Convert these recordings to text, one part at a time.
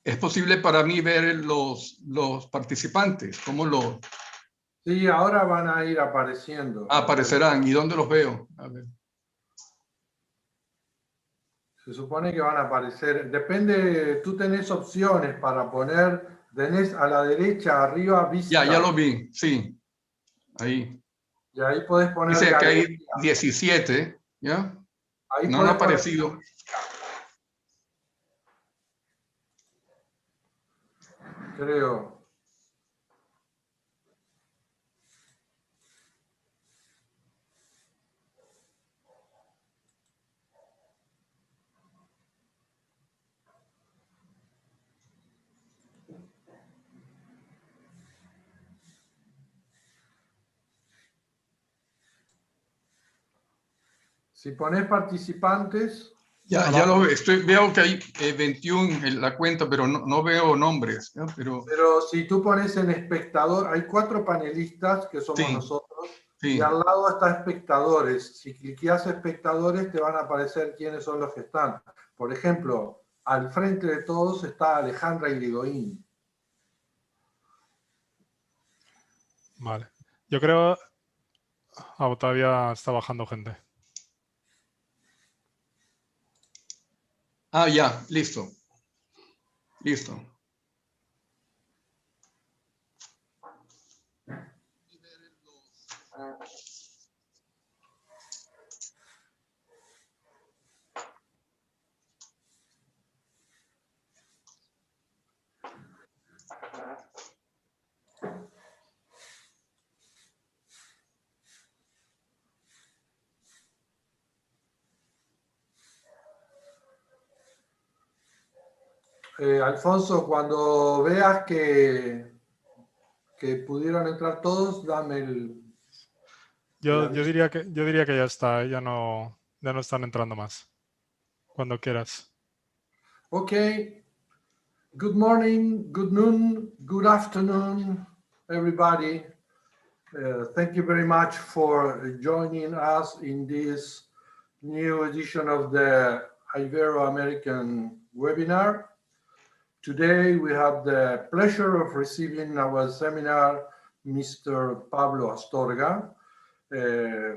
¿Es posible para mí ver los participantes? ¿Cómo los Sí, ahora van a ir apareciendo. aparecerán? ¿Y dónde los veo? A ver. Se supone que van a aparecer. Depende, tú tenés opciones para poner, tenés a la derecha, arriba, vista. Ya lo vi, sí. Ahí. Y ahí podés poner Dice que hay galería. 17, ¿ya? Ahí No han podés poner aparecido. creo. Si pones participantes. Ya lo veo. Veo que hay 21 en la cuenta, pero no veo nombres. ¿Ya? Pero si tú pones en espectador, hay 4 panelistas que somos Sí, nosotros. sí. Y al lado está espectadores. Si cliqueas espectadores, te van a aparecer quiénes son los que están. Por ejemplo, al frente de todos está Alejandra Irigoyen. Vale. Yo creo... todavía está bajando gente. Ah, ya, listo. Listo. Alfonso, cuando veas que pudieron entrar todos, dame el... Yo diría que ya está, ya no están entrando más. Cuando quieras. Okay. Good morning, good noon, good afternoon, everybody. Thank you very much for joining us in this new edition of the Ibero-American webinar. Today we have the pleasure of receiving our seminar Mr. Pablo Astorga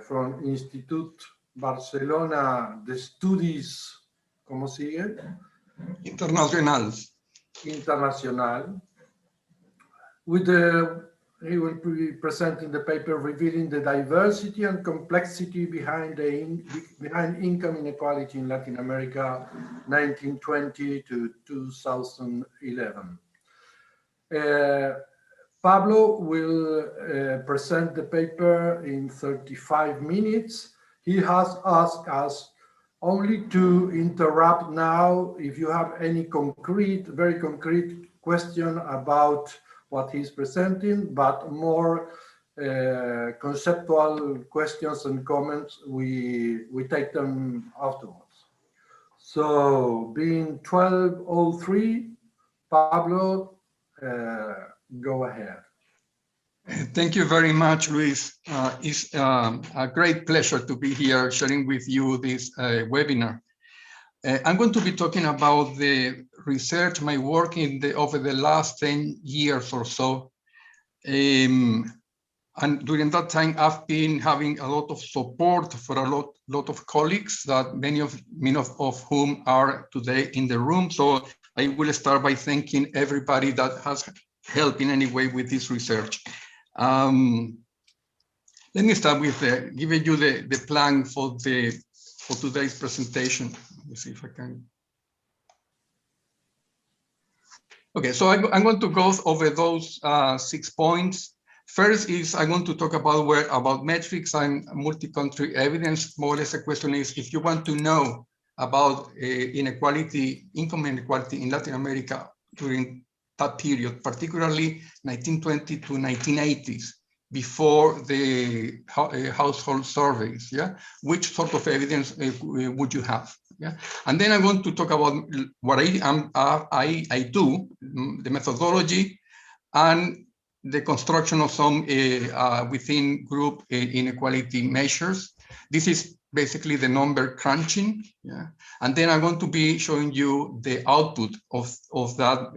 from Institut Barcelona de Estudis, ¿cómo sigue? Internacional. He will be presenting the paper revealing the diversity and complexity behind income inequality in Latin America, 1920 to 2011. Pablo will present the paper in 35 minutes. He has asked us only to interrupt now if you have any very concrete question about what he's presenting, but more conceptual questions and comments, we take them afterwards. So being 12:03, Pablo, go ahead. Thank you very much, Luis. It's a great pleasure to be here sharing with you this webinar. I'm going to be talking about the research, my work over the last 10 years or so. And during that time, I've been having a lot of support for a lot of colleagues, that many of whom are today in the room. So I will start by thanking everybody that has helped in any way with this research. Let me start with giving you the plan for today's presentation. Let me see if I can. Okay, so I'm going to go over those 6 points. First is I'm going to talk about metrics and multi-country evidence. More or less the question is, if you want to know about income inequality in Latin America during that period, particularly 1920 to 1980s, before the household surveys, yeah? Which sort of evidence would you have? Yeah, and then I want to talk about what I do, the methodology, and the construction of some within group inequality measures. This is basically the number crunching, yeah. And then I'm going to be showing you the output of that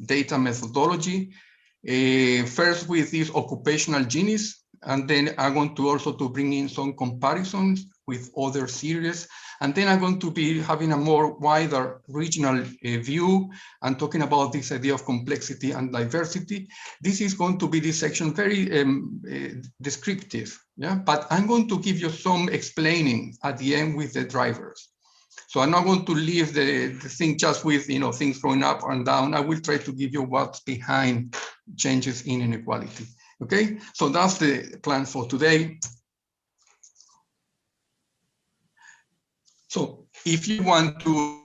data methodology. First with these occupational Gini's, and then I'm going to also to bring in some comparisons with other series. And then I'm going to be having a more wider regional view and talking about this idea of complexity and diversity. This is going to be this section very descriptive, yeah. But I'm going to give you some explaining at the end with the drivers. So I'm not going to leave the thing just with things going up and down. I will try to give you what's behind changes in inequality. Okay, so that's the plan for today. So if you want to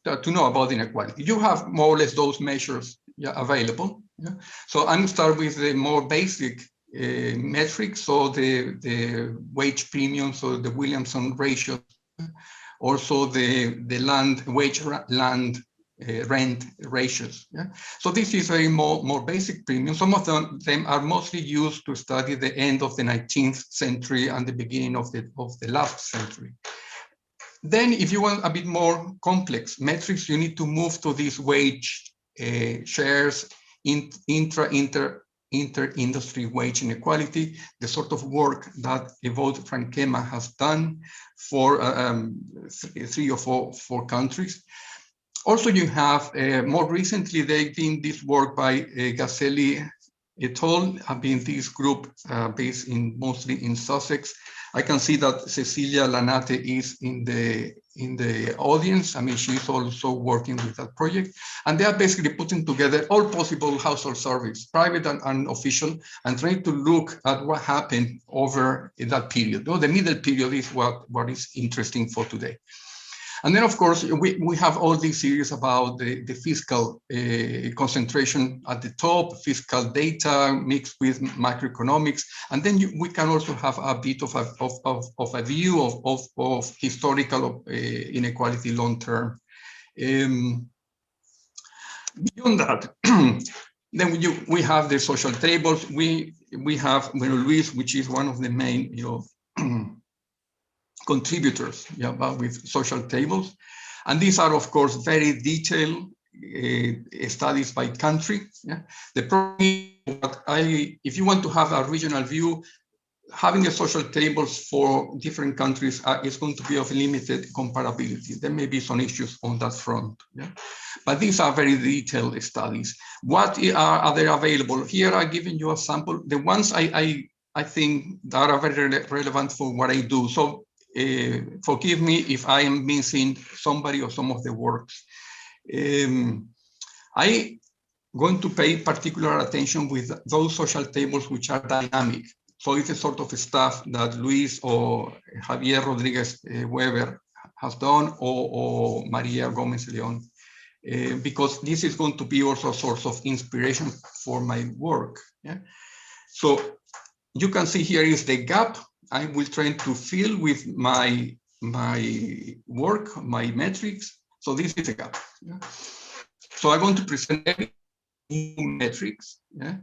know about inequality, you have more or less those measures, yeah, available. Yeah? So I'm start with the more basic metrics, so the wage premium, so the Williamson ratio, also the land rent ratios. Yeah? So this is a more basic premium. Some of them are mostly used to study the end of the 19th century and the beginning of the last century. Then if you want a bit more complex metrics, you need to move to these wage shares, inter-industry wage inequality, the sort of work that Evote Frankema has done for 3 or 4 countries. Also, you have more recently, they've been this work by Gazelli et al. Have been this group based mostly in Sussex. I can see that Cecilia Lanate is in the audience. I mean, she's also working with that project, and they are basically putting together all possible household surveys, private and official, and trying to look at what happened over that period. The middle period is what is interesting for today. And then, of course, we have all these series about the fiscal concentration at the top, fiscal data mixed with macroeconomics. And then we can also have a bit of a view of historical inequality long term. Beyond that, then we have the social tables. We have Luis, which is one of the main, contributors, yeah, with social tables. And these are, of course, very detailed studies by country. Yeah. The problem is, if you want to have a regional view, having the social tables for different countries is going to be of limited comparability. There may be some issues on that front. Yeah. But these are very detailed studies. What are they available? Here I'm giving you a sample. The ones I think that are very relevant for what I do. So forgive me if I am missing somebody or some of the works. I'm going to pay particular attention with those social tables which are dynamic. So it's a sort of stuff that Luis or Javier Rodriguez Weber has done, or Maria Gomez Leon, because this is going to be also a source of inspiration for my work. Yeah? So you can see here is the gap I will try to fill with my work, my metrics. So this is a gap. Yeah? So I'm going to present new metrics. Yeah?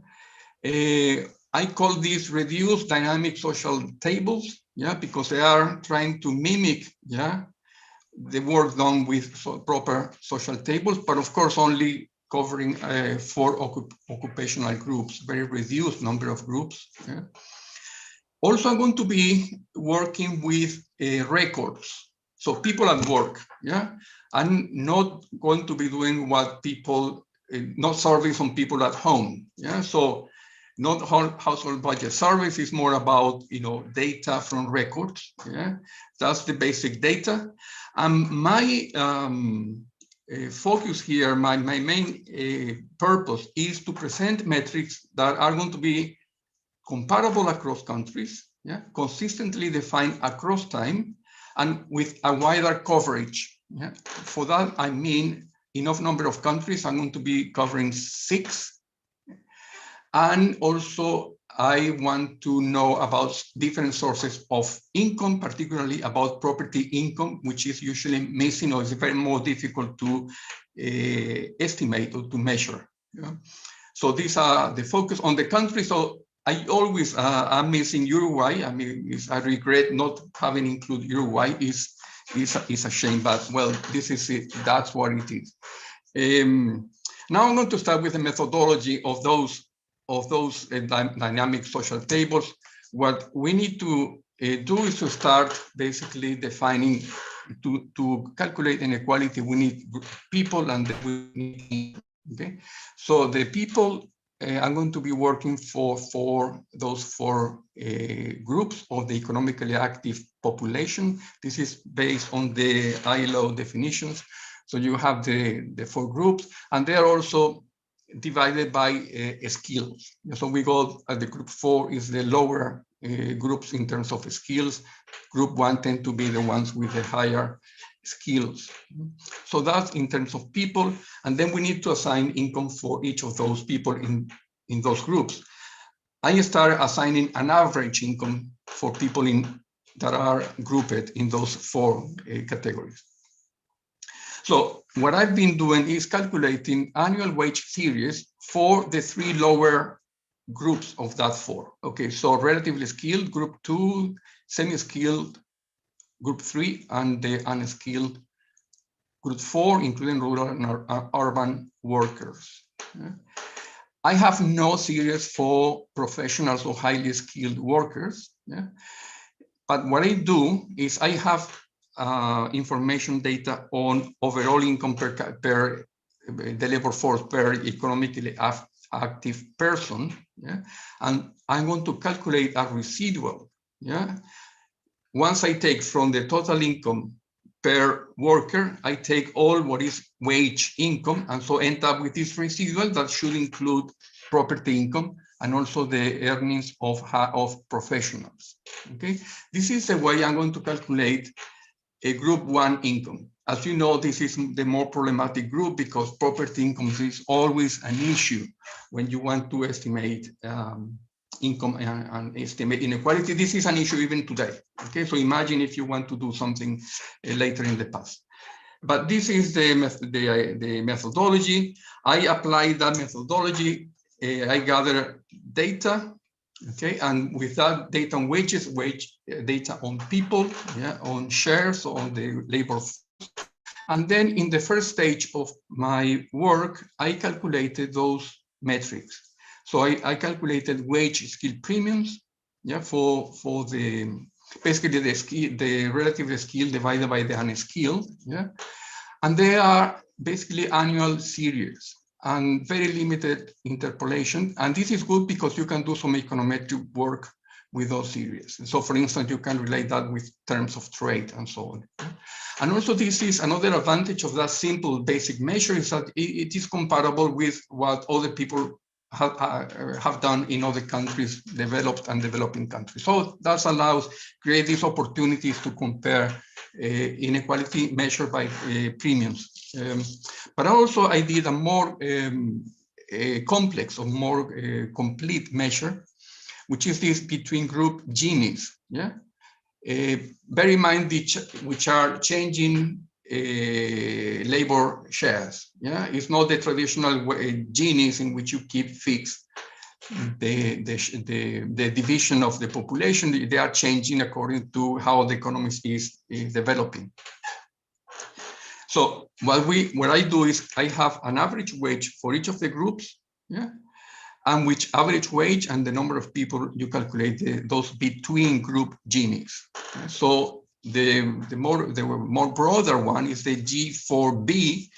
I call these reduced dynamic social tables, yeah, because they are trying to mimic, yeah, the work done with proper social tables, but of course only covering 4 occupational groups, very reduced number of groups. Yeah? Also, I'm going to be working with records. So people at work, yeah? I'm not going to be doing what people, not surveys on people at home, yeah? So not household budget surveys is more about, data from records, yeah? That's the basic data. My focus here, my main purpose is to present metrics that are going to be comparable across countries, yeah, consistently defined across time, and with a wider coverage. Yeah. For that, I mean enough number of countries. I'm going to be covering 6. And also, I want to know about different sources of income, particularly about property income, which is usually missing or is very more difficult to estimate or to measure. Yeah. So these are the focus on the country. So I always I'm missing Uruguay. I mean, I regret not having included Uruguay. Is a shame, but well, this is it. That's what it is. Now I'm going to start with the methodology of those dynamic social tables. What we need to do is to start basically defining, to calculate inequality, we need people and we need, okay? So the people, I'm going to be working for those four groups of the economically active population. This is based on the ILO definitions. So you have the four groups, and they are also divided by skills. So we go at the group 4 is the lower groups in terms of skills. Group 1 tend to be the ones with the higher skills. So that's in terms of people, and then we need to assign income for each of those people in those groups. I start assigning an average income for people that are grouped in those four categories. So what I've been doing is calculating annual wage series for the three lower groups of that four. Okay, so relatively skilled, group 2, semi-skilled, group 3, and the unskilled, group 4, including rural and urban workers. I have no series for professionals or highly skilled workers. But what I do is I have information data on overall income per the labor force per economically active person, and I want to calculate a residual. Once I take from the total income per worker, I take all what is wage income, and so end up with this residual that should include property income and also the earnings of professionals. Okay, this is the way I'm going to calculate a group 1 income. As you know, this is the more problematic group because property income is always an issue when you want to estimate income and estimate inequality. This is an issue even today. Okay, so imagine if you want to do something later in the past. But this is the methodology. I apply that methodology. I gather data. Okay, and with that data on wages, data on people, on shares, on the labor force. And then in the first stage of my work, I calculated those metrics. So I calculated wage skill premiums, for the basically the relative skill divided by the unskilled, and they are basically annual series and very limited interpolation. And this is good because you can do some econometric work with those series. So for instance, you can relate that with terms of trade and so on. And also this is another advantage of that simple basic measure is that it is comparable with what other people have done in other countries, developed and developing countries. So that allows, create these opportunities to compare inequality measured by premiums. But also I did a more complex or more complete measure, which is this between group Ginies. Bear in mind which are changing labor shares. It's not the traditional Ginies in which you keep fixed the division of the population. They are changing according to how the economy is developing. So what I do is I have an average wage for each of the groups, and which average wage and the number of people you calculate those between group Ginies. So the more broader one is the G4B.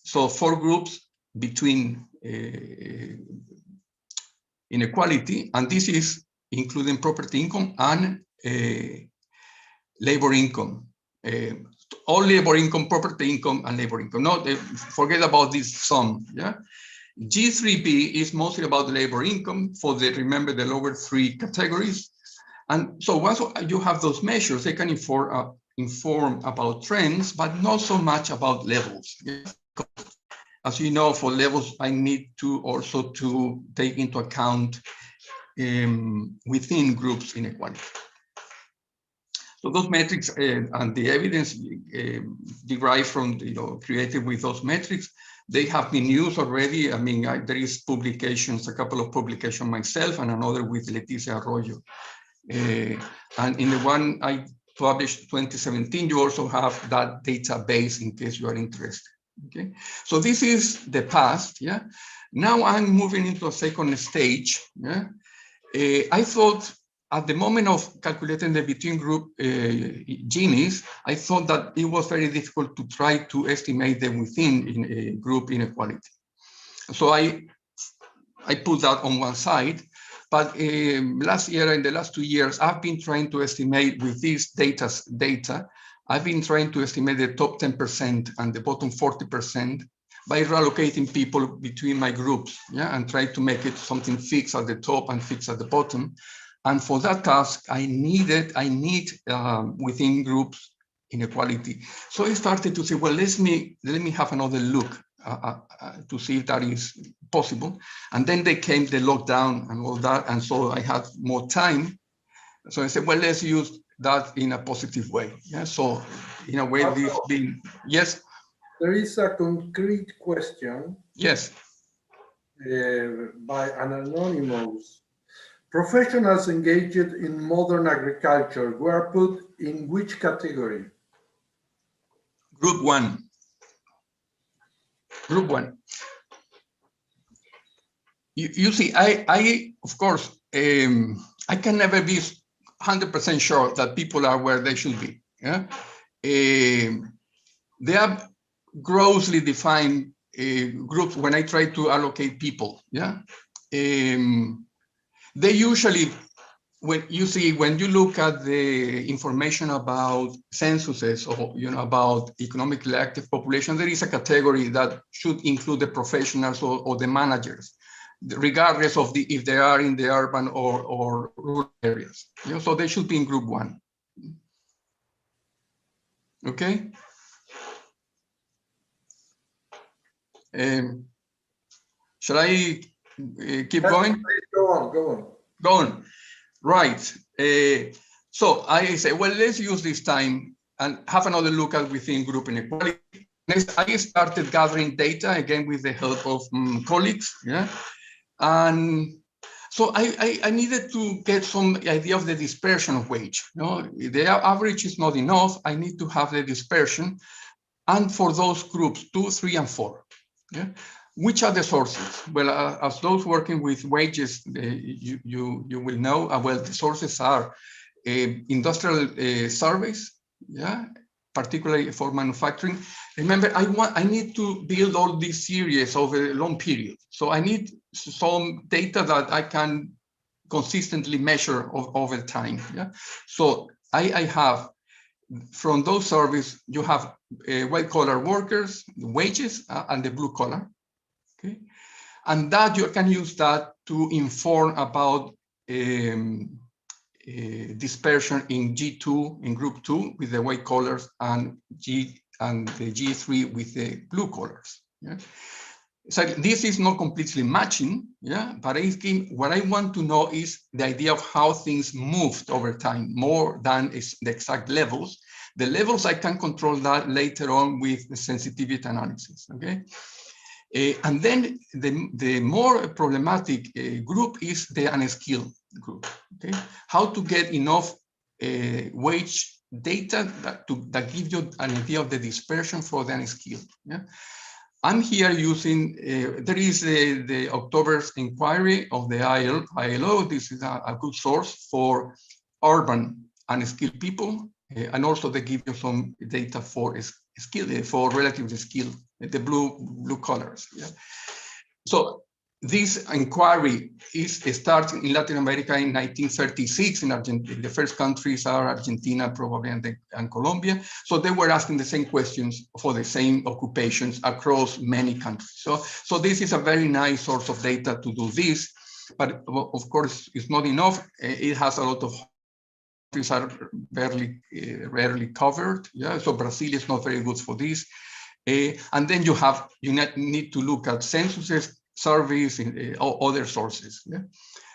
So 4 groups between inequality, and this is including property income and labor income. All labor income, property income, and labor income. No, forget about this sum. G3B is mostly about the labor income remember the lower 3 categories. And so once you have those measures, they can inform about trends, but not so much about levels. As you know, for levels, I need to also to take into account within groups inequality. So those metrics and the evidence derived from, created with those metrics, they have been used already. I mean, there is publications, a couple of publications myself and another with Leticia Arroyo. And in the one I published 2017, you also have that database in case you are interested. Okay, so this is the past. Yeah, now I'm moving into a second stage. Yeah, I thought at the moment of calculating the between group Gini's, I thought that it was very difficult to try to estimate the within group inequality. So I put that on one side. But last year and the last 2 years, I've been trying to estimate with this data, I've been trying to estimate the top 10% and the bottom 40% by reallocating people between my groups, yeah, and try to make it something fixed at the top and fixed at the bottom. And for that task, I need within groups inequality. So I started to say, well, let me have another look to see if that is possible. And then they came the lockdown and all that, and so I had more time. So I said, well, let's use that in a positive way. Yeah. So in a way, this being yes. There is a concrete question. Yes. By an anonymous. Professionals engaged in modern agriculture were put in which category? Group 1. Group 1. You see, I of course, I can never be 100% sure that people are where they should be. Yeah, they are grossly defined groups when I try to allocate people. Yeah, they usually, when you look at the information about censuses or about economically active population, there is a category that should include the professionals or the managers, regardless of if they are in the urban or rural areas. So they should be in group 1. Okay. Shall I keep going? Go on. Go on. Right. So I say, well, let's use this time and have another look at within group inequality. Next, I started gathering data again with the help of colleagues. Yeah. And so I needed to get some idea of the dispersion of wage. The average is not enough. I need to have the dispersion. And for those groups 2, 3, and 4, yeah, which are the sources? Well, as those working with wages, you will know. Well, the sources are industrial surveys, yeah, particularly for manufacturing. Remember, I need to build all these series over a long period. So I need some data that I can consistently measure over time. Yeah. So I have, from those surveys, you have white collar workers, wages, and the blue collar. Okay. And that you can use that to inform about dispersion in G2, in group 2 with the white collars, and the G3 with the blue collars. Yeah. So this is not completely matching, yeah, but what I want to know is the idea of how things moved over time, more than the exact levels. The levels, I can control that later on with the sensitivity analysis, okay? And then the more problematic group is the unskilled group, okay? How to get enough wage data that give you an idea of the dispersion for the unskilled, yeah? I'm here using, there is the October's inquiry of the ILO. This is a good source for urban unskilled people. And also they give you some data for for relatively skilled, the blue colors. Yeah. So this inquiry is starting in Latin America in 1936 in Argentina. The first countries are Argentina, probably, and Colombia. So they were asking the same questions for the same occupations across many countries. So this is a very nice source of data to do this, but of course it's not enough. It has a lot of countries are rarely covered. Yeah, so Brazil is not very good for this. And then you need to look at censuses, surveys, or other sources. Yeah?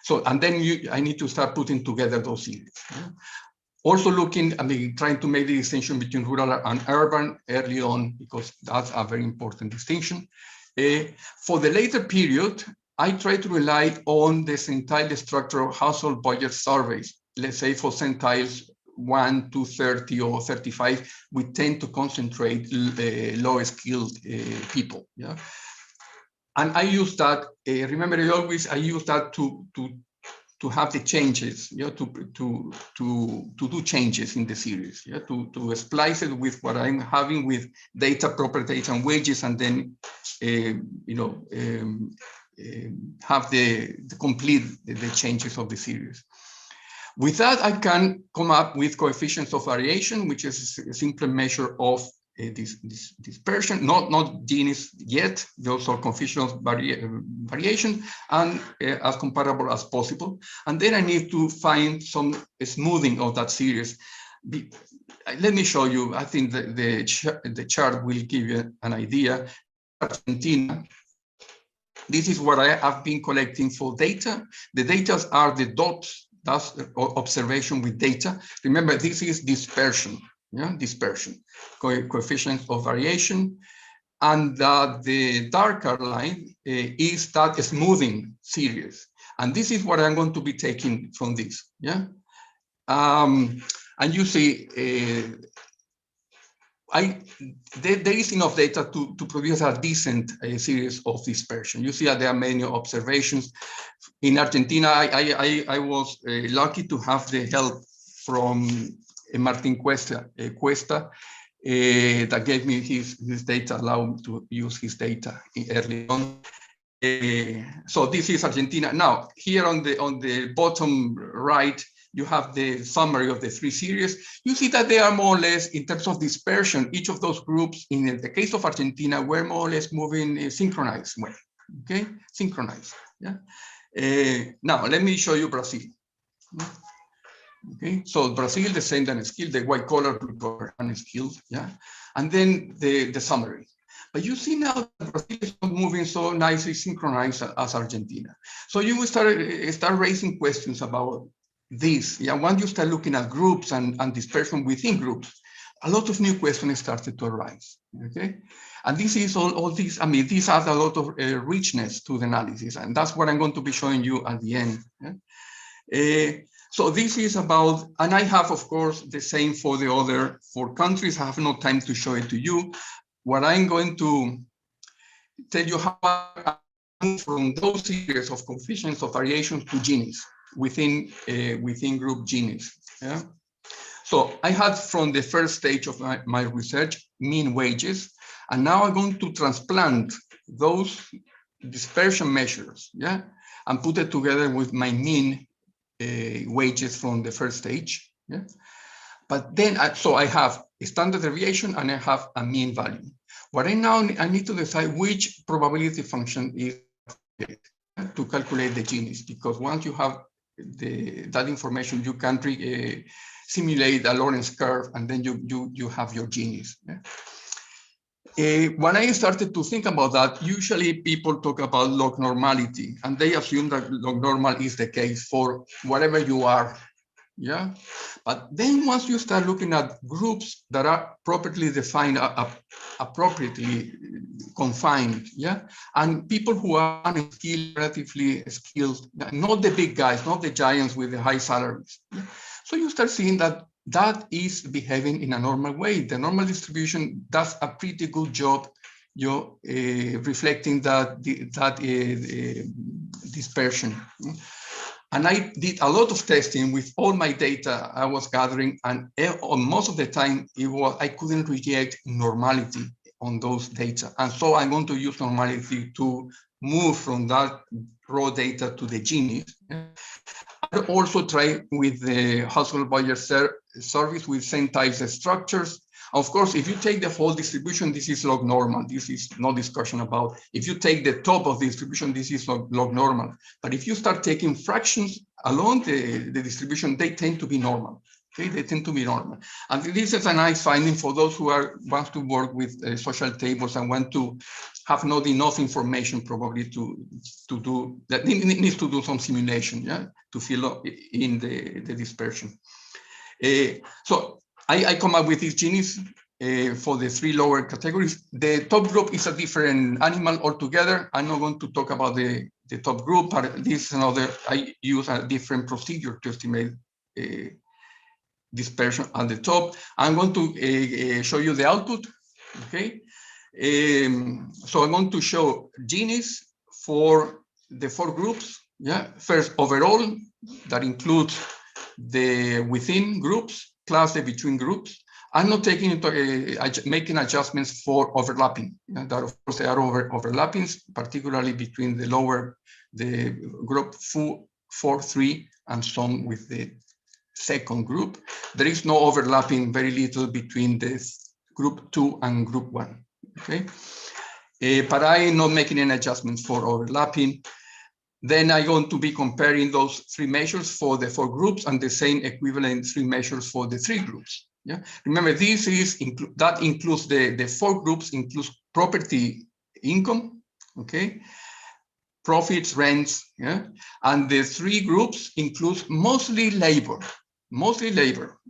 So, and then I need to start putting together those series. Yeah? Also looking, I mean, trying to make the distinction between rural and urban early on, because that's a very important distinction. For the later period, I try to rely on the centile structural household budget surveys. Let's say for centiles 1 to 30 or 35, we tend to concentrate low skilled people. Yeah. And I use that, remember I use that to have the changes, you know, to do changes in the series, yeah, to splice it with what I'm having with data, property data, and wages, and then have the complete the changes of the series. With that, I can come up with coefficients of variation, which is a simple measure of this dispersion, not Gini's yet, those are coefficients of variation, and as comparable as possible. And then I need to find some smoothing of that series. Let me show you, I think the chart will give you an idea. Argentina, this is what I have been collecting for data. The data are the dots, that's observation with data. Remember, this is dispersion. Yeah, dispersion, coefficients of variation, and the darker line is that smoothing series, and this is what I'm going to be taking from this. Yeah, and you see, there is enough data to produce a decent series of dispersion. You see that there are many observations. In Argentina, I was lucky to have the help from Martin Cuesta, that gave me his data, allowed me to use his data early on. So this is Argentina. Now, here on the bottom right, you have the summary of the three series. You see that they are more or less, in terms of dispersion, each of those groups, in the case of Argentina, were more or less moving synchronized way, okay? Synchronized, yeah? Now, let me show you Brazil. Okay, so Brazil, the same than skilled, the white collar, blue collar, unskilled, yeah, and then the summary. But you see now that Brazil is not moving so nicely synchronized as Argentina. So you will start raising questions about this. Yeah, once you start looking at groups and dispersion within groups, a lot of new questions started to arise. Okay, and this is all these. I mean, these add a lot of richness to the analysis, and that's what I'm going to be showing you at the end. Yeah? So this is about, and I have, of course, the same for the other 4 countries. I have no time to show it to you. What I'm going to tell you how I move from those series of coefficients of variations to Gini's within group Gini's. Yeah. So I had from the first stage of my research mean wages, and now I'm going to transplant those dispersion measures, yeah, and put it together with my mean wages from the first stage. Yeah? But then, so I have a standard deviation and I have a mean value. What I need to decide which probability function is to calculate the Gini's, because once you have that information, you can simulate a Lorentz curve, and then you have your Gini's. Yeah? When I started to think about that, usually people talk about log normality, and they assume that log normal is the case for whatever you are, yeah? But then once you start looking at groups that are properly defined, appropriately confined, yeah? And people who are unskilled, relatively skilled, not the big guys, not the giants with the high salaries. Yeah? So you start seeing that is behaving in a normal way. The normal distribution does a pretty good job, reflecting that dispersion. And I did a lot of testing with all my data I was gathering, and most of the time I couldn't reject normality on those data. And so I'm going to use normality to move from that raw data to the Gini's. I also try with the household budget service with same types of structures. Of course, if you take the whole distribution, this is log normal. This is no discussion about. If you take the top of the distribution, this is log normal. But if you start taking fractions along the distribution, they tend to be normal. Okay, they tend to be normal. And this is a nice finding for those who want to work with social tables and want to have not enough information probably to do that, needs to do some simulation, yeah, to fill in the dispersion. So I come up with these Ginies for the three lower categories. The top group is a different animal altogether. I'm not going to talk about the top group, but this is another, I use a different procedure to estimate dispersion at the top. I'm going to show you the output, okay? So I'm going to show Ginies for the four groups. Yeah, first overall, that includes the within groups plus the between groups. I'm not taking into making adjustments for overlapping. That of course there are overlappings, particularly between the group 4, 3, and some with the second group. There is no overlapping, very little between this group 2 and group 1. Okay, but I'm not making any adjustments for overlapping. Then I'm going to be comparing those three measures for the four groups and the same equivalent three measures for the three groups. Yeah, remember this is that includes the four groups includes property income, okay, profits, rents, yeah, and the three groups includes mostly labor.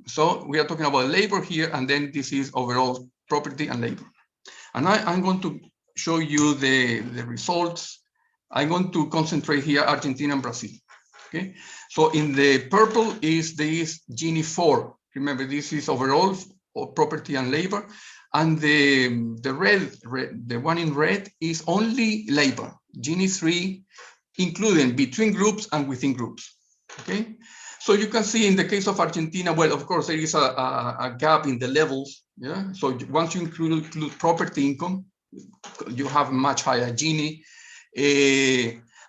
So we are talking about labor here, and then this is overall property and labor. And I'm going to show you the results. I'm going to concentrate here Argentina and Brazil. Okay, so in the purple is this Gini 4. Remember, this is overall property and labor, and the red, the one in red is only labor. Gini 3, including between groups and within groups. Okay, so you can see in the case of Argentina, well, of course, there is a gap in the levels. Yeah, so once you include property income, you have a much higher Gini.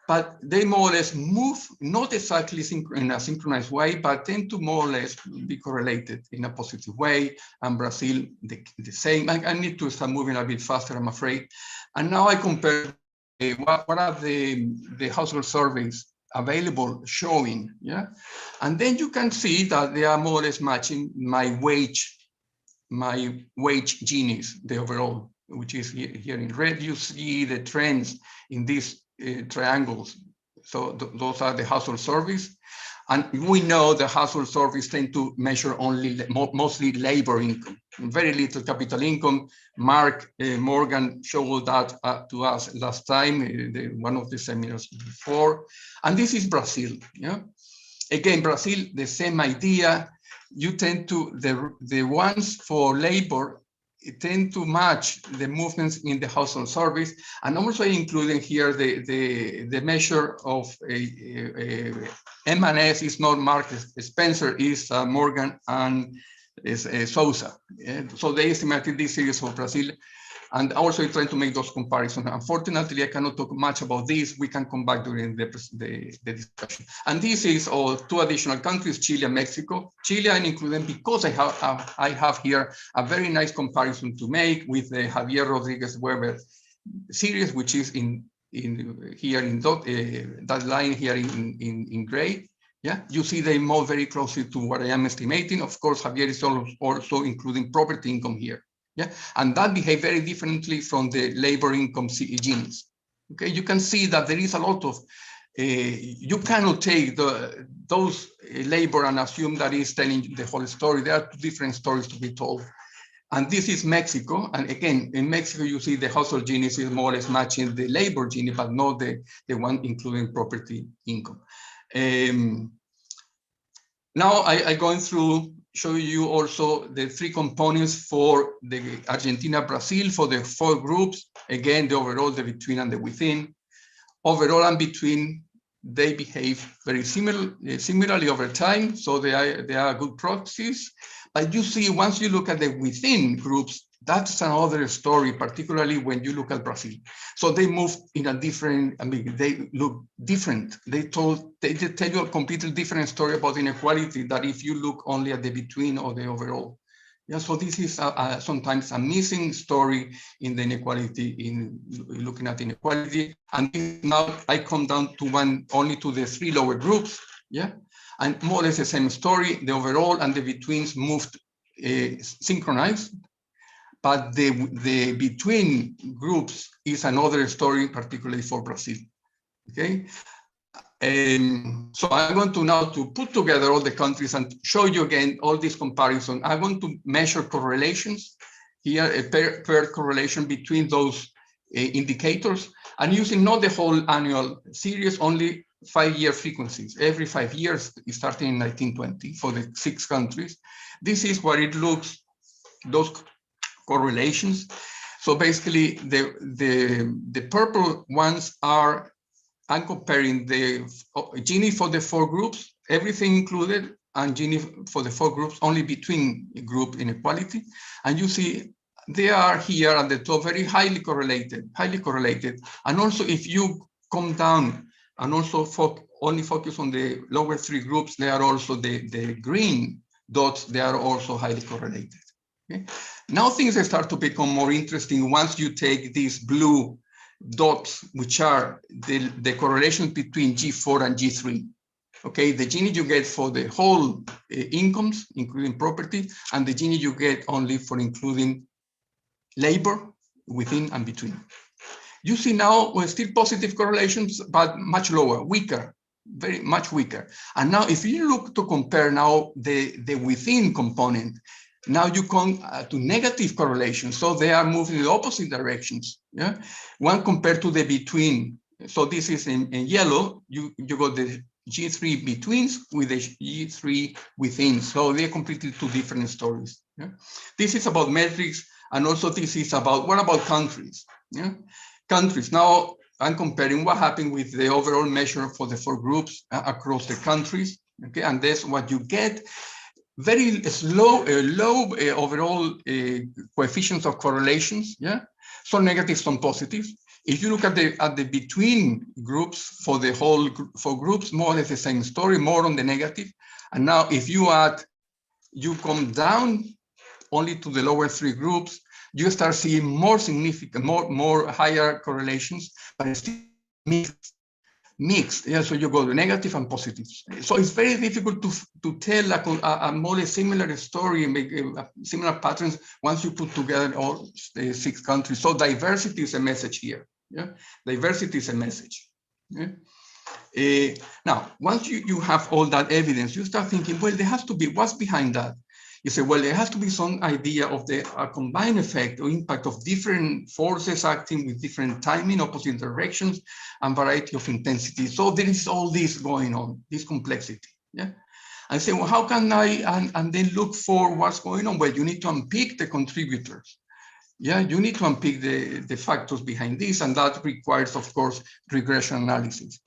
But they more or less move, not exactly in a synchronized way, but tend to more or less be correlated in a positive way. And Brazil, the same. I need to start moving a bit faster, I'm afraid. And now I compare what are the household surveys available showing, yeah? And then you can see that they are more or less matching my wage Ginies, the overall, which is here in red. You see the trends in these triangles. So those are the household surveys. And we know the household surveys tend to measure only mostly labor income, very little capital income. Mark Morgan showed that to us last time, one of the seminars before. And this is Brazil. Yeah. Again, Brazil, the same idea. You tend to, the ones for labor tend to match the movements in the household surveys, and also including here the measure of M&S is not Mark Spencer, is Morgan and Sousa. Yeah? So they estimated this series for Brazil, and also trying to make those comparisons. Unfortunately, I cannot talk much about this. We can come back during the discussion. And this is two additional countries, Chile and Mexico. Chile I include them because I have here a very nice comparison to make with the Javier Rodriguez Weber series, which is here in that line here in gray. Yeah, you see they move very closely to what I am estimating. Of course, Javier is also including property income here. Yeah, and that behaves very differently from the labor income Ginies. Okay, you can see that there is a lot of, you cannot take those labor and assume that is telling the whole story. There are two different stories to be told. And this is Mexico. And again, in Mexico, you see the household Ginies is more or less matching the labor Gini, but not the one including property income. Now I'm going through, show you also the three components for the Argentina, Brazil, for the four groups. Again, the overall, the between, and the within. Overall and between, they behave very similarly over time, so they are good proxies. But you see, once you look at the within groups, that's another story, particularly when you look at Brazil. So they move in a different, I mean, they look different. They tell you a completely different story about inequality that if you look only at the between or the overall. Yeah, so this is sometimes a missing story in the inequality, in looking at inequality. And now I come down to only to the three lower groups, yeah? And more or less the same story, the overall and the betweens moved synchronized. But the between groups is another story, particularly for Brazil. Okay, So I'm going to now to put together all the countries and show you again all this comparison. I want to measure correlations here, a paired correlation between those indicators, and using not the whole annual series, only 5-year frequencies, every 5 years, starting in 1920 for the 6 countries. This is what it looks, those correlations. So basically the purple ones are, I'm comparing the Gini for the 4 groups, everything included, and Gini for the 4 groups only between group inequality. And you see they are here at the top, very highly correlated. And also if you come down and also only focus on the lower 3 groups, they are also the green dots, they are also highly correlated. Okay? Now things start to become more interesting once you take these blue dots, which are the correlation between G4 and G3. Okay, the Gini you get for the whole incomes, including property, and the Gini you get only for including labor within and between. You see now we're still positive correlations, but much lower, weaker, very much weaker. And now if you look to compare now the within component, now you come to negative correlation. So they are moving in the opposite directions. Yeah, one compared to the between. So this is in yellow, you got the G3 betweens with the G3 within. So they're completely 2 different stories. Yeah? This is about metrics, and also this is about, what about countries? Yeah? Countries, now I'm comparing what happened with the overall measure for the 4 groups across the countries. Okay, and that's what you get. Very low overall coefficients of correlations. Yeah, some negative, some positive. If you look at the between groups for the whole 4 groups, more or less the same story, more on the negative. And now if you come down only to the lower 3 groups, you start seeing more significant, more higher correlations, but still mixed. Yeah, so you go to negative and positive. So it's very difficult to tell a more similar story and make similar patterns once you put together all the 6 countries. So diversity is a message here. Yeah, diversity is a message. Yeah? Now, once you have all that evidence, you start thinking, well, there has to be, what's behind that? You say, well, there has to be some idea of the combined effect or impact of different forces acting with different timing, opposite directions, and variety of intensity. So there is all this going on, this complexity. Yeah. I say, well, how can I, and then look for what's going on? Well, you need to unpick the contributors. Yeah, you need to unpick the factors behind this, and that requires, of course, regression analysis.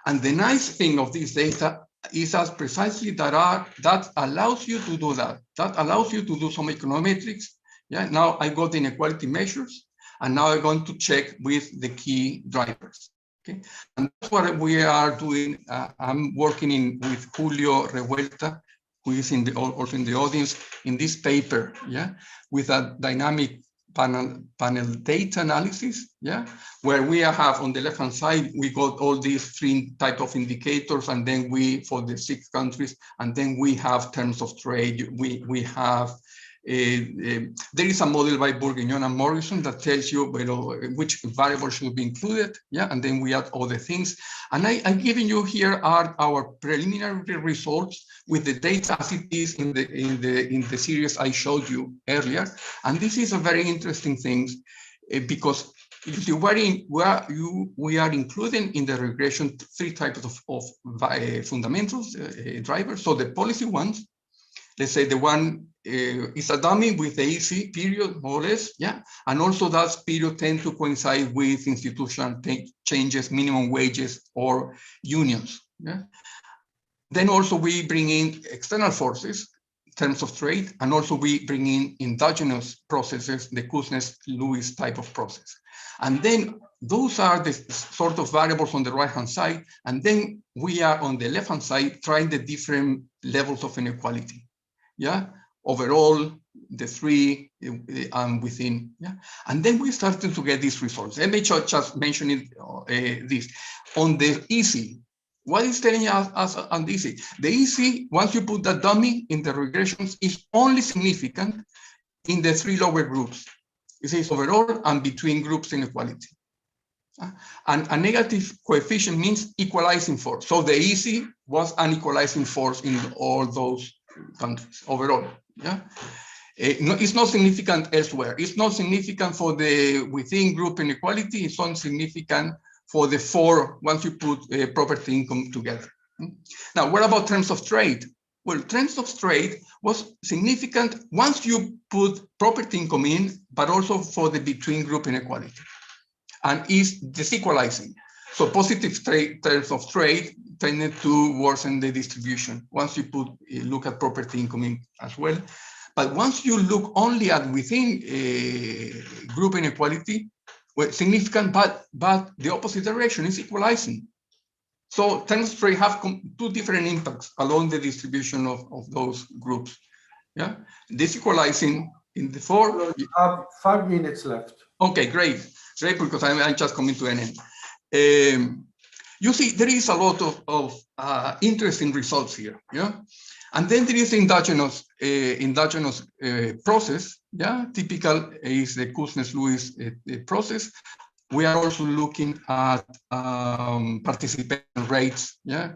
And the nice thing of this data is as precisely that allows you to do that. That allows you to do some econometrics. Yeah, now I got the inequality measures, and now I'm going to check with the key drivers. Okay, and that's what we are doing. I'm working with Julio Revuelta, who is also in the audience, in this paper. Yeah, with a dynamic panel data analysis, yeah, where we have on the left-hand side, we got all these 3 type of indicators, and then for the 6 countries, and then we have terms of trade. We have, there is a model by Bourguignon and Morrison that tells you which variable should be included, yeah, and then we add other things. And I'm giving you here are our preliminary results with the data as it is in the series I showed you earlier. And this is a very interesting thing because if you we are including in the regression 3 types of fundamentals drivers. So the policy ones, let's say the one is a dummy with the easy period, more or less, yeah, and also that period tend to coincide with institutional changes, minimum wages, or unions. Yeah. Then also we bring in external forces, terms of trade, and also we bring in endogenous processes, the Kuznets-Lewis type of process. And then those are the sort of variables on the right-hand side, and then we are on the left-hand side trying the different levels of inequality. Yeah, overall, the 3 and within. Yeah, and then we started to get these results. Let me just mention this on the easy. What is telling us on the easy? The easy, once you put the dummy in the regressions, is only significant in the 3 lower groups. It says overall and between groups inequality. And a negative coefficient means equalizing force. So the EC was an equalizing force in all those countries overall. Yeah, it's not significant elsewhere. It's not significant for the within group inequality. It's not significant for the four once you put property income together. Now, what about terms of trade? Well, terms of trade was significant once you put property income in, but also for the between group inequality, and is disequalizing. So positive terms of trade tended to worsen the distribution once you look at property income in as well. But once you look only at within group inequality, well, significant, but the opposite direction is equalizing. So terms of trade have two different impacts along the distribution of those groups. Yeah, disequalizing in the four. You have 5 minutes left. Okay, great, because I'm just coming to an end. You see, there is a lot of interesting results here. Yeah. And then there is the endogenous process. Yeah, typical is the Kuznets-Lewis process. We are also looking at participation rates. Yeah,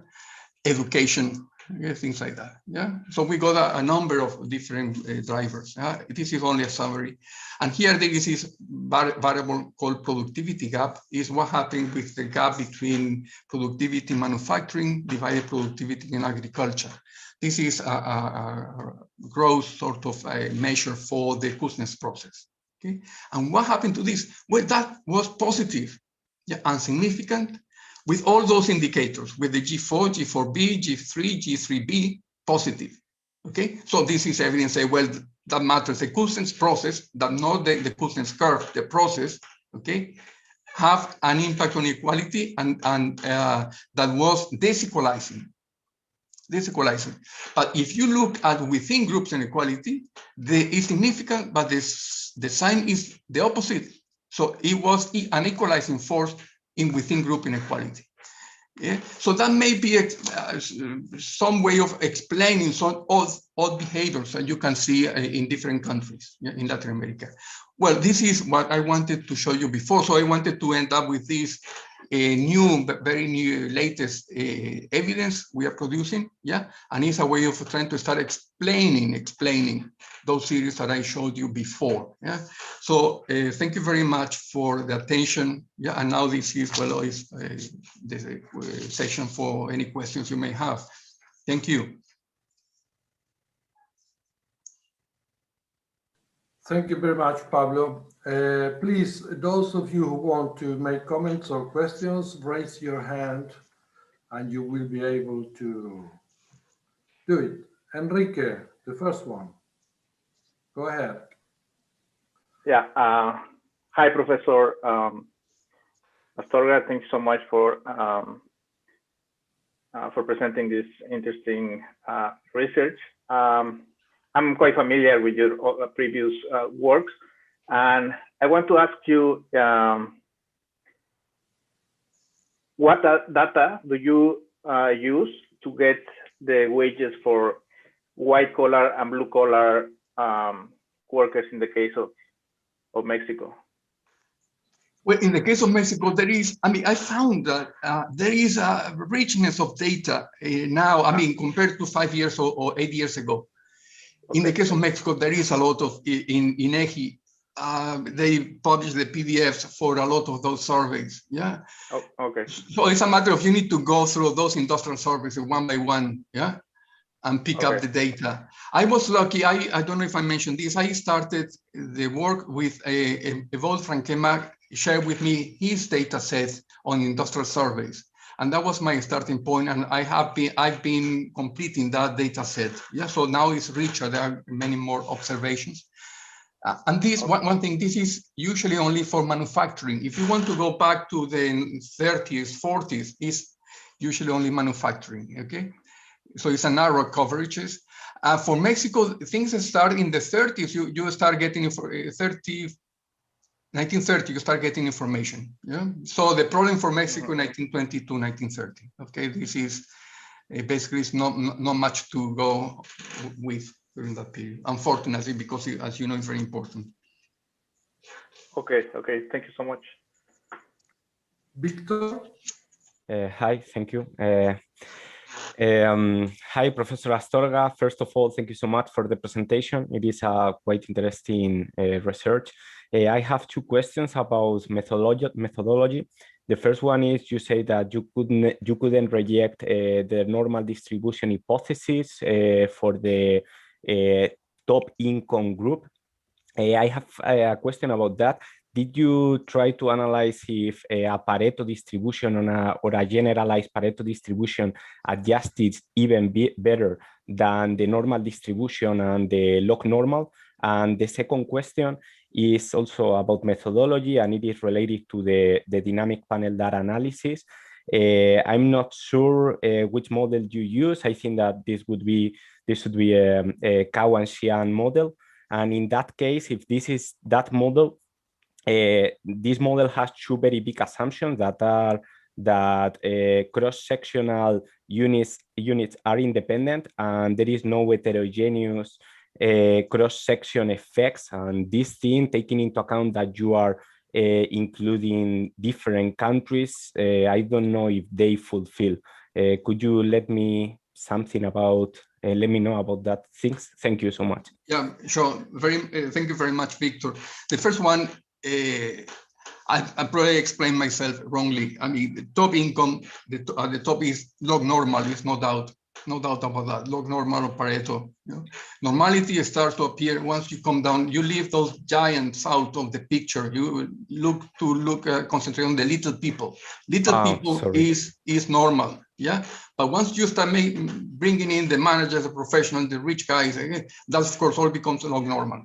education, things like that. Yeah, so we got a number of different drivers. This is only a summary, and here there is this variable called productivity gap. Is what happened with the gap between productivity in manufacturing divided productivity in agriculture. This is a gross sort of a measure for the Kuznets process. Okay, and what happened to this? Well, that was positive, yeah, and significant with all those indicators, with the G4, G4B, G3, G3B, positive. Okay, so this is evidence say, well, that matters. The Kuznets process, that not the Kuznets curve, the process, okay, have an impact on equality, and that was disequalizing. But if you look at within groups inequality, it's significant, but the sign is the opposite. So it was an equalizing force in within group inequality. Yeah? So that may be some way of explaining some odd behaviors that you can see in different countries, yeah, in Latin America. Well, this is what I wanted to show you before. So I wanted to end up with this very new, latest evidence we are producing, yeah, and it's a way of trying to start explaining those series that I showed you before, yeah. So thank you very much for the attention, yeah, and now this is the session for any questions you may have. Thank you. Thank you very much, Pablo. Please, those of you who want to make comments or questions, raise your hand and you will be able to do it. Enrique, the first one. Go ahead. Yeah. Hi, Professor Astorga. Thanks so much for presenting this interesting research. I'm quite familiar with your previous works, and I want to ask you, what data do you use to get the wages for white collar and blue collar workers in the case of Mexico? Well, in the case of Mexico, there is, I found that there is a richness of data now, compared to 5 years or 8 years ago. Okay. In the case of Mexico, there is a lot of, in INEGI, they publish the PDFs for a lot of those surveys, yeah? Oh, okay. So it's a matter of you need to go through those industrial surveys one by one, yeah? And pick up the data. I was lucky, I don't know if I mentioned this, I started the work with Evold Franquema, shared with me his data set on industrial surveys. And that was my starting point, and I've been completing that data set. Yeah, so now it's richer, there are many more observations. And this, one thing, this is usually only for manufacturing. If you want to go back to the 30s, 40s, it's usually only manufacturing, okay? So it's a narrow coverages. For Mexico, things start in the 30s. You start getting 1930, you start getting information. Yeah. So the problem for Mexico, 1920 to 1930. Okay, this is basically it's not much to go with during that period, unfortunately, because as you know, it's very important. Okay. Okay. Thank you so much. Victor? Hi, thank you. Hi, Professor Astorga. First of all, thank you so much for the presentation. It is a quite interesting research. I have two questions about methodology. The first one is you say that you couldn't reject the normal distribution hypothesis for the top income group. I have a question about that. Did you try to analyze if a Pareto distribution or a generalized Pareto distribution adjusted even better than the normal distribution and the log normal? And the second question is also about methodology, and it is related to the dynamic panel data analysis. I'm not sure which model you use. I think that this should be a Cow and Xian model. And in that case, if this is that model, this model has two very big assumptions that are that cross-sectional units are independent and there is no heterogeneous cross-section effects. And this thing, taking into account that you are including different countries, I don't know if they fulfill. Could you let me something about let me know about that things? Thank you so much. Yeah, sure. Thank you very much, Victor. The first one, I probably explained myself wrongly. I mean, the top income, the top is log normal, is no doubt about that. Log normal or Pareto. You know? Normality starts to appear once you come down. You leave those giants out of the picture. You concentrate on the little people. Little people is normal. Yeah, but once you start bringing in the managers, the professionals, the rich guys, that of course all becomes log normal.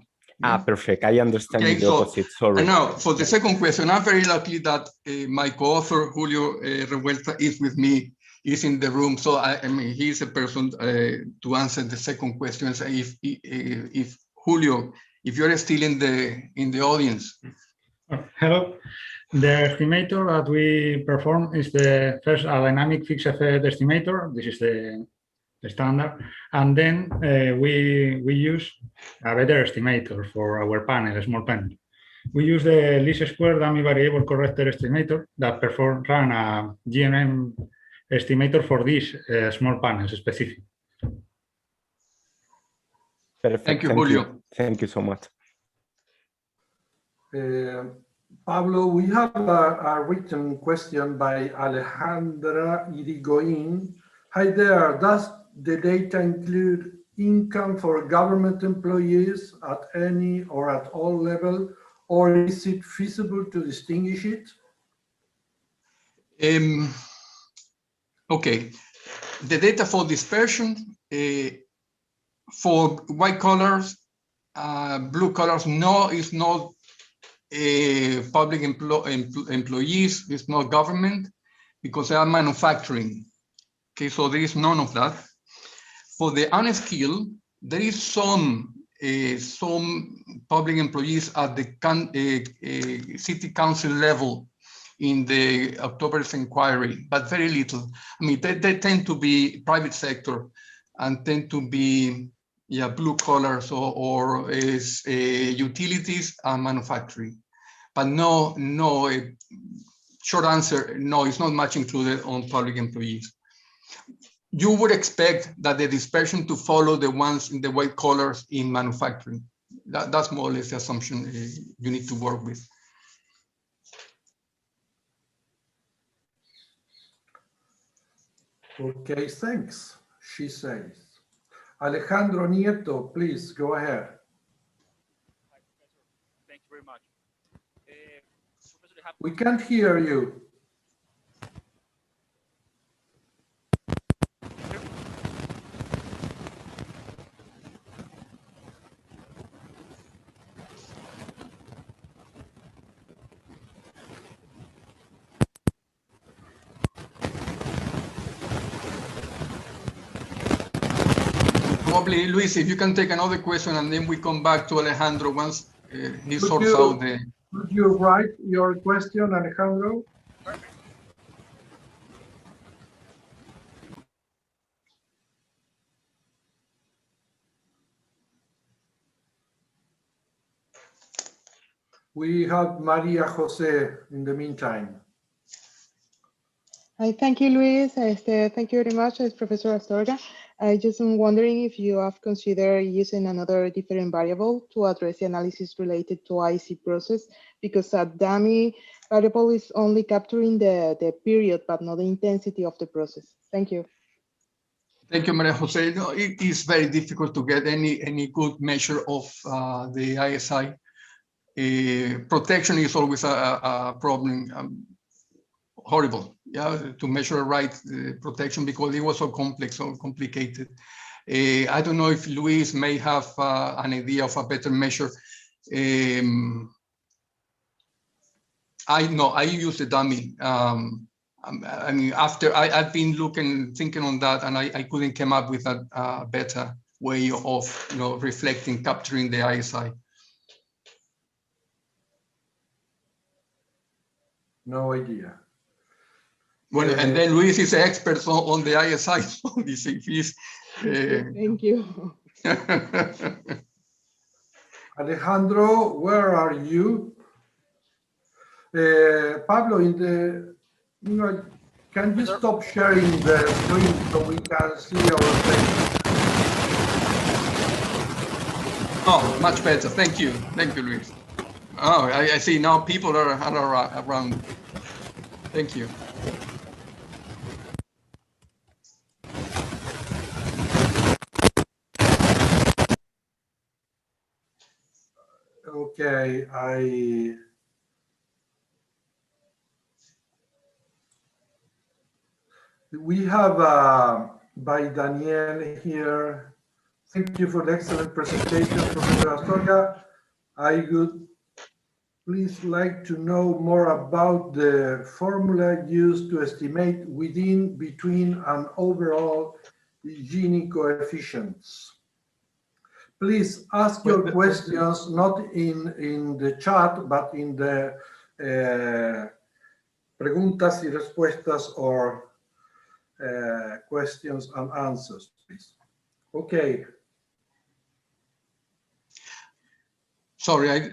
Perfect. I understand the opposite. Sorry. And now for the second question, I'm very lucky that my co-author Julio Revuelta is with me, is in the room. So I mean, he's a person to answer the second question. So if Julio, if you're still in the audience. Hello. The estimator that we perform is the first dynamic fixed effect estimator. This is the standard. And then we use a better estimator for our panel, a small panel. We use the least square dummy variable corrector estimator that run a GMM estimator for these small panels specific. Perfect. Thank you, Julio. Thank you so much. Pablo, we have a written question by Alejandra Irigoyen. Hi there, does the data include income for government employees at any or at all level, or is it feasible to distinguish it? Okay, the data for dispersion, for white collars, blue collars, no, it's not public employees, it's not government, because they are manufacturing. Okay, so there is none of that. For the unskilled, there is some public employees at the city council level in the October's inquiry, but very little. I mean, they tend to be private sector and tend to be blue collars or utilities and manufacturing. But no, short answer, no, it's not much included on public employees. You would expect that the dispersion to follow the ones in the white collars in manufacturing. That's more or less the assumption you need to work with. Okay, thanks, she says. Alejandro Nieto, please go ahead. Thank you very much. We can't hear you. Probably, Luis, if you can take another question and then we come back to Alejandro once he sorts out the... Could you write your question, Alejandro? Perfect. We have Maria Jose in the meantime. Thank you, Luis. Thank you very much, Professor Astorga. I just am wondering if you have considered using another different variable to address the analysis related to IC process, because that dummy variable is only capturing the period, but not the intensity of the process. Thank you. Thank you, Maria Jose. No, it is very difficult to get any good measure of the ISI. Protection is always a problem. Horrible, yeah, to measure right protection, because it was so complex, so complicated. I don't know if Luis may have an idea of a better measure. I use the dummy. I mean, after I've been thinking on that, and I couldn't come up with a better way of reflecting, capturing the ISI. No idea. Well, and then Luis is an expert on the ISI, so this is. Thank you. Alejandro, where are you? Pablo, can you stop sharing the screen so we can see our face? Oh, much better. Thank you, Luis. Oh, I see now people are around. Thank you. Okay, we have by Daniel here. Thank you for the excellent presentation, Professor Astorga. I would please like to know more about the formula used to estimate within, between, and overall Gini coefficients. Please ask your questions not in the chat, but in the preguntas y respuestas or questions and answers, please. Okay. Sorry,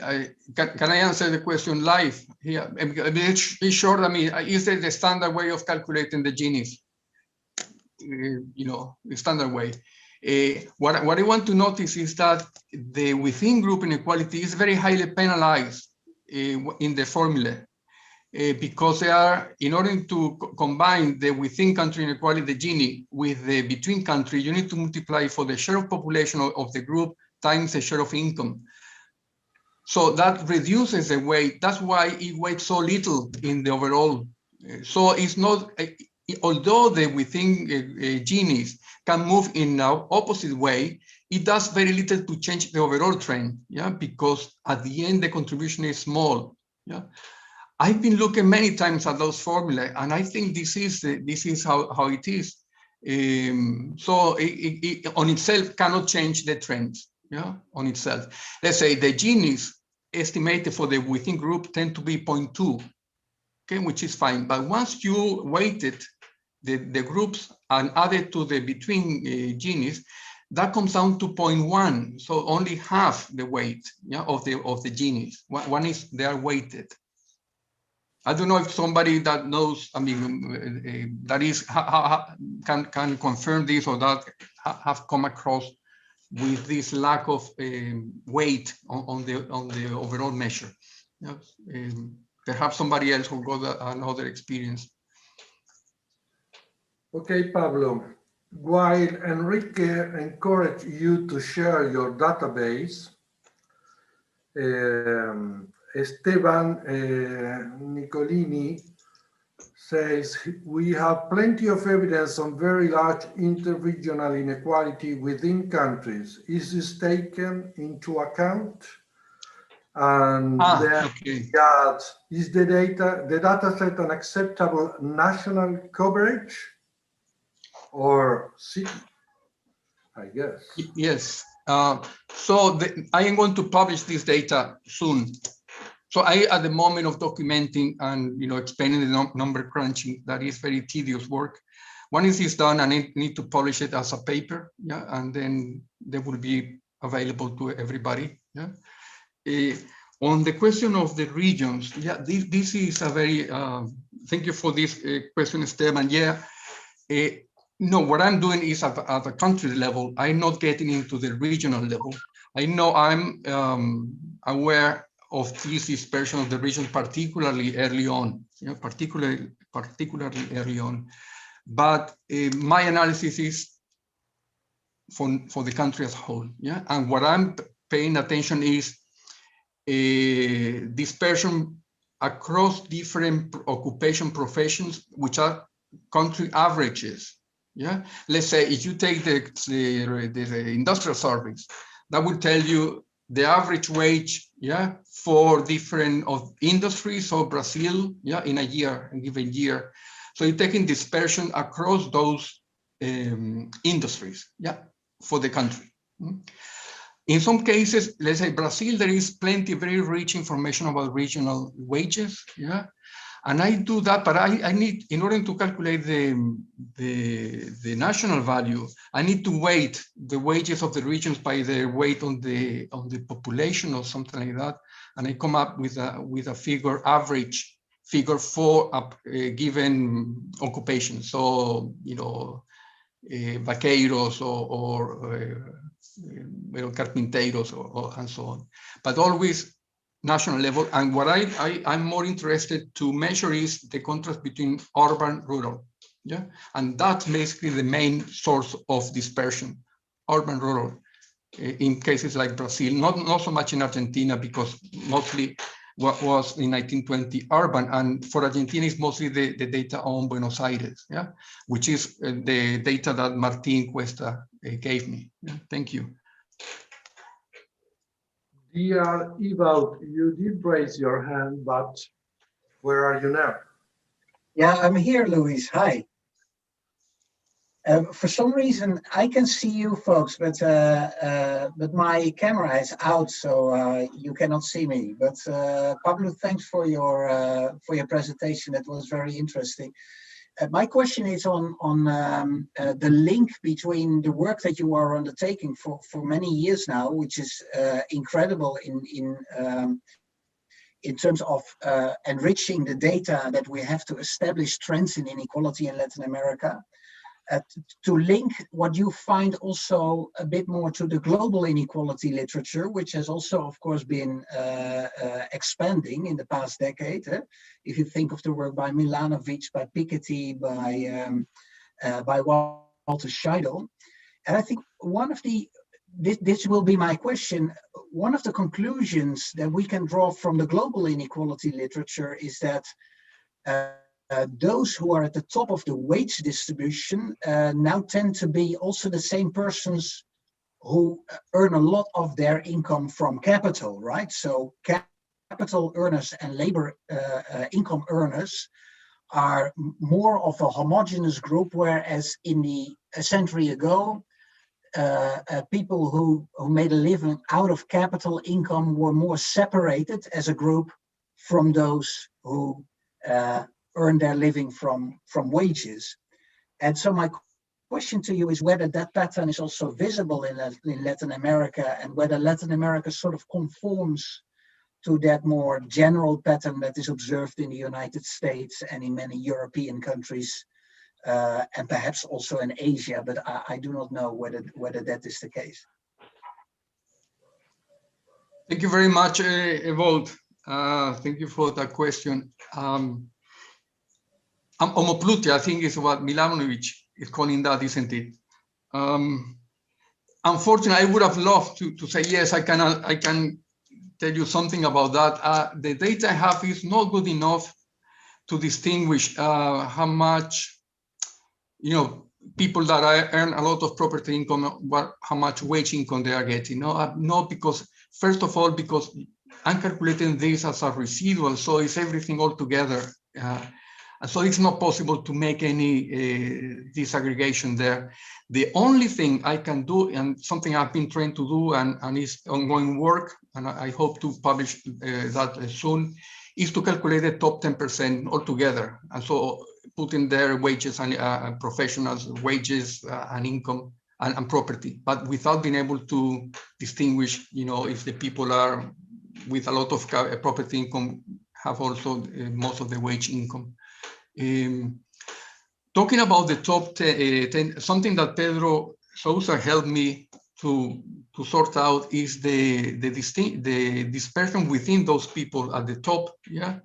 can I answer the question live here? It's short. I mean, is it the standard way of calculating the Ginis? The standard way. What I want to notice is that the within group inequality is very highly penalized in the formula because they are, in order to combine the within country inequality, the Gini, with the between country, you need to multiply for the share of population of the group times the share of income. So that reduces the weight. That's why it weighs so little in the overall. So it's not, although the within Ginis can move in an opposite way, it does very little to change the overall trend, yeah, because at the end the contribution is small. Yeah, I've been looking many times at those formulae, and I think this is how it is. So it on itself cannot change the trends. Yeah, on itself. Let's say the Ginis estimated for the within group tend to be 0.2, okay, which is fine. But once you weighted the groups and added to the between Ginis, that comes down to 0.1. So only half the weight, yeah, of the Ginis. One is they are weighted. I don't know if somebody that knows, I mean, that is can confirm this or that have come across with this lack of weight on the overall measure. Yeah. Perhaps somebody else who got another experience. Okay, Pablo. While Enrique encouraged you to share your database, Esteban Nicolini says, we have plenty of evidence on very large interregional inequality within countries. Is this taken into account? And then okay. Is the data set an acceptable national coverage or city? I guess. Yes. So I am going to publish this data soon. So at the moment of documenting and explaining the number crunching, that is very tedious work. Once it's done, I need to publish it as a paper, yeah, and then they will be available to everybody. Yeah. On the question of the regions, yeah, this is a very thank you for this question, Esteban. Yeah, no, what I'm doing is at the country level. I'm not getting into the regional level. I know I'm aware of this dispersion of the region, particularly early on, particularly early on. But my analysis is for the country as a whole, yeah. And what I'm paying attention is dispersion across different occupation professions, which are country averages. Yeah, let's say if you take the industrial surveys, that will tell you the average wage, yeah, for different of industries of Brazil, yeah, in a given year. So you're taking dispersion across those industries, yeah, for the country. In some cases, let's say Brazil, there is plenty, very rich information about regional wages, yeah. And I do that, but I need, in order to calculate the national value, I need to weight the wages of the regions by their weight on the population or something like that, and I come up with a figure, average figure for a given occupation. So vaqueiros or carpinteiros and so on, but always national level. And what I'm more interested to measure is the contrast between urban, rural, yeah, and that's basically the main source of dispersion, urban, rural, in cases like Brazil, not so much in Argentina, because mostly what was in 1920 urban, and for Argentina it's mostly the data on Buenos Aires, yeah, which is the data that Martin Cuesta gave me. Yeah, thank you. Dear Evout, you did raise your hand, but where are you now? Yeah, I'm here, Luis. Hi. For some reason, I can see you folks, but my camera is out, so you cannot see me. But Pablo, thanks for your presentation. It was very interesting. My question is on the link between the work that you are undertaking for many years now, which is incredible in terms of enriching the data that we have to establish trends in inequality in Latin America. To link what you find also a bit more to the global inequality literature, which has also, of course, been expanding in the past decade. If you think of the work by Milanovic, by Piketty, by Walter Scheidel. And I think one of this will be my question, one of the conclusions that we can draw from the global inequality literature is that those who are at the top of the wage distribution now tend to be also the same persons who earn a lot of their income from capital, right? So capital earners and labor income earners are more of a homogeneous group, whereas in a century ago, people who made a living out of capital income were more separated as a group from those who earn their living from wages. And so my question to you is whether that pattern is also visible in Latin America, and whether Latin America sort of conforms to that more general pattern that is observed in the United States and in many European countries, and perhaps also in Asia, but I do not know whether that is the case. Thank you very much, Evolt. Thank you for that question. Homoplutia, I think, is what Milanovic is calling that, isn't it? Unfortunately, I would have loved to say, yes, I can tell you something about that. The data I have is not good enough to distinguish how much, people that earn a lot of property income, how much wage income they are getting. No, because first of all, because I'm calculating this as a residual, so it's everything all together. So it's not possible to make any disaggregation there. The only thing I can do, and something I've been trained to do, and is ongoing work, and I hope to publish that soon, is to calculate the top 10% altogether. And so putting their wages and professionals' wages and income and property, but without being able to distinguish, if the people are with a lot of property income have also most of the wage income. Talking about the top 10, something that Pedro Sousa helped me to sort out is the dispersion within those people at the top. Yeah,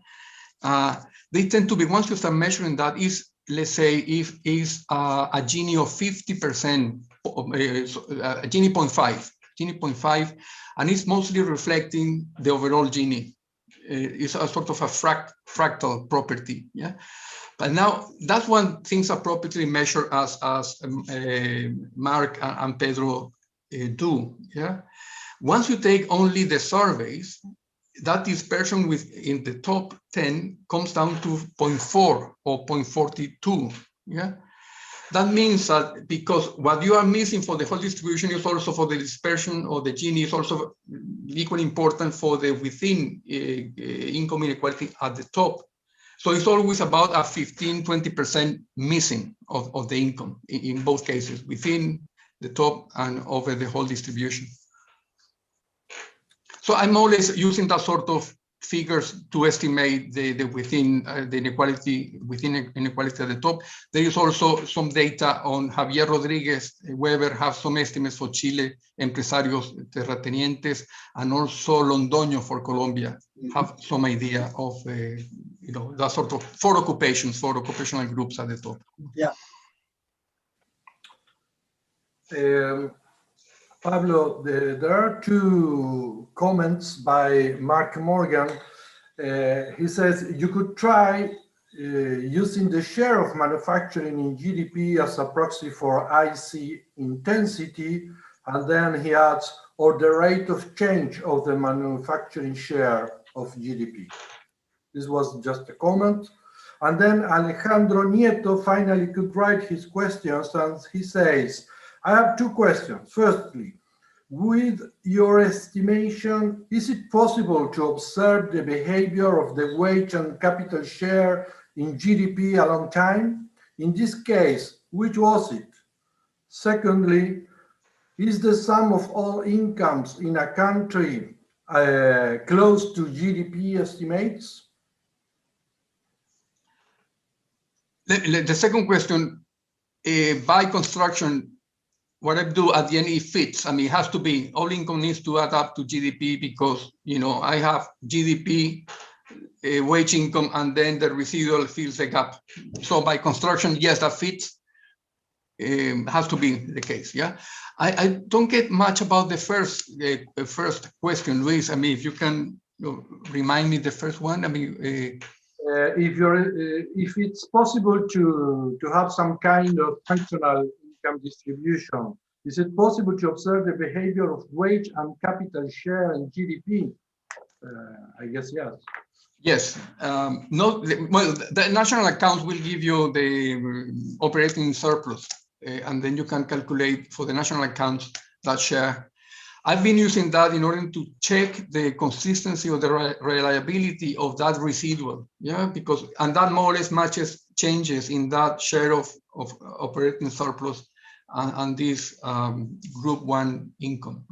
they tend to be, once you start measuring that, is, let's say, if is a Gini of 50%, a Gini 0.5, and it's mostly reflecting the overall Gini. It's a sort of a fractal property. Yeah. But now that's one things appropriately measured as Mark and Pedro do. Yeah. Once you take only the surveys, that dispersion within the top 10 comes down to 0.4 or 0.42. Yeah. That means that because what you are missing for the whole distribution is also for the dispersion or the Gini is also equally important for the within income inequality at the top. So it's always about a 15–20% missing of the income in both cases, within the top and over the whole distribution. So I'm always using that sort of figures to estimate the within the inequality, within inequality at the top. There is also some data on Javier Rodriguez Weber, have some estimates for Chile, Empresarios Terratenientes, and also Londoño for Colombia, have some idea of that sort of for occupational groups at the top. Yeah. Pablo, there are two comments by Mark Morgan. He says you could try using the share of manufacturing in GDP as a proxy for IC intensity, and then he adds, or the rate of change of the manufacturing share of GDP. This was just a comment. And then Alejandro Nieto finally could write his questions, and he says, I have two questions. Firstly, with your estimation, is it possible to observe the behavior of the wage and capital share in GDP a long time? In this case, which was it? Secondly, is the sum of all incomes in a country close to GDP estimates? The second question, by construction, what I do at the end, it fits. I mean, it has to be, all income needs to add up to GDP because, I have GDP, wage income, and then the residual fills the gap. So by construction, yes, that fits. Has to be the case, yeah. I don't get much about the first question, Luis. I mean, if you can remind me the first one. I mean, if it's possible to have some kind of functional income distribution, is it possible to observe the behavior of wage and capital share in GDP? I guess yes. Yes. Well, the national accounts will give you the operating surplus, and then you can calculate for the national accounts that share. I've been using that in order to check the consistency or the reliability of that residual, yeah, and that more or less matches changes in that share of operating surplus and this group 1 income.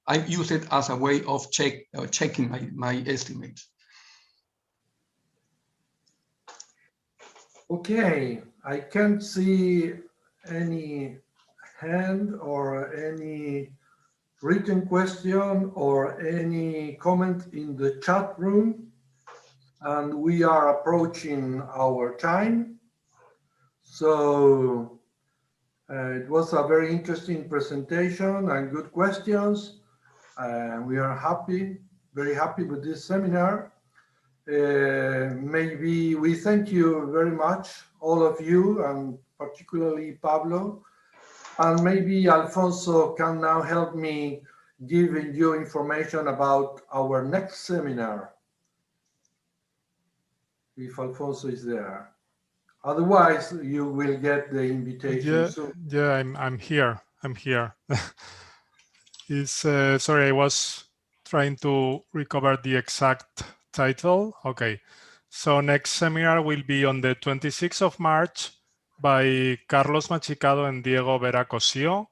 I use it as a way of checking my estimates. Okay, I can't see any hand or any written question or any comment in the chat room, and we are approaching our time. So it was a very interesting presentation and good questions. We are very happy with this seminar. Maybe we thank you very much, all of you, and particularly Pablo. And maybe Alfonso can now help me giving you information about our next seminar, if Alfonso is there. Otherwise, you will get the invitation soon. Yeah, I'm here. Sorry, I was trying to recover the exact title. Okay, so next seminar will be on the 26th of March by Carlos Machicado and Diego Vera Cosío,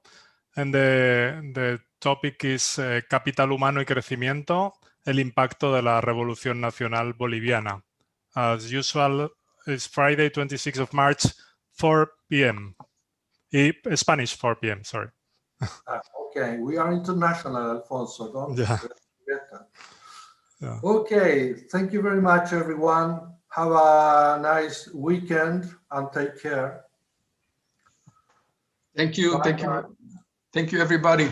and the topic is Capital Humano y Crecimiento, el impacto de la Revolución Nacional Boliviana. As usual, It's Friday, 26th of March, 4 p.m. Spanish 4 p.m. Sorry. Okay, we are international, Alfonso. Don't Yeah. forget that. Yeah. Okay, thank you very much, everyone. Have a nice weekend and take care. Thank you. Bye-bye. Thank you, everybody.